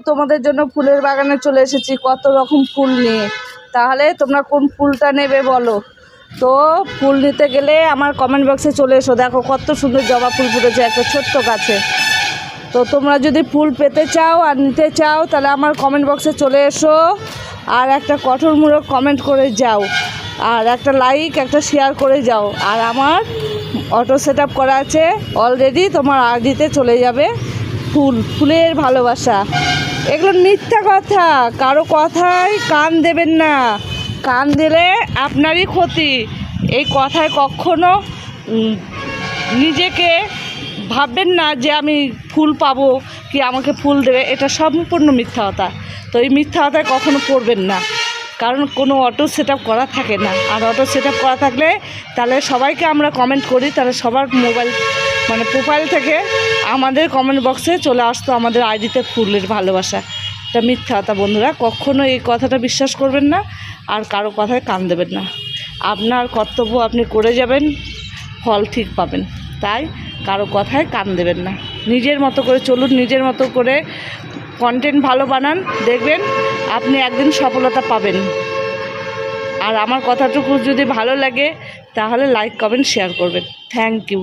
তোমাদের জন্য ফুলের বাগানে চলে এসেছি কত রকম ফুল নিয়ে। তাহলে তোমরা কোন ফুলটা নেবে বলো। তো ফুল নিতে গেলে আমার কমেন্ট বক্সে চলে এসো। দেখো কত সুন্দর জবা ফুল ফুটেছে একটা ছোট্ট গাছে। তো তোমরা যদি ফুল পেতে চাও আর নিতে চাও তাহলে আমার কমেন্ট বক্সে চলে এসো, আর একটা কঠোরমূলক কমেন্ট করে যাও, আর একটা লাইক একটা শেয়ার করে যাও। আর আমার অটো সেট আপ করা আছে অলরেডি, তোমার আইডিতে চলে যাবে ফুলের ভালোবাসা। এগুলো মিথ্যা কথা, কারো কথায় কান দেবেন না, কান দিলে আপনারই ক্ষতি। এই কথায় কখনো নিজেকে ভাববেন না যে আমি ফুল পাবো কি আমাকে ফুল দেবে, এটা সম্পূর্ণ মিথ্যা কথা। তো এই মিথ্যা কথায় কখনো পড়বেন না, কারণ কোনো অটো সেট আপ করা থাকে না। আর অটো সেট আপ করা থাকলে তাহলে সবাইকে আমরা কমেন্ট করি, তাহলে সবার মোবাইল প্রোফাইল থেকে আমাদের কমেন্ট বক্সে চলে আসতো আমাদের আইডিতে ফুলের ভালোবাসা। এটা মিথ্যা কথা বন্ধুরা, কখনো এই কথাটা বিশ্বাস করবেন না, আর কারো কথায় কান দেবেন না। আপনার কর্তব্য আপনি করে যাবেন, ফল ঠিক পাবেন। তাই কারো কথায় কান দেবেন না, নিজের মতো করে চলুন, নিজের মতো করে কন্টেন্ট ভালো বানান, দেখবেন আপনি একদিন সফলতা পাবেন। আর আমার কথাটুকু যদি ভালো লাগে তাহলে লাইক কমেন্ট শেয়ার করবেন। Thank you.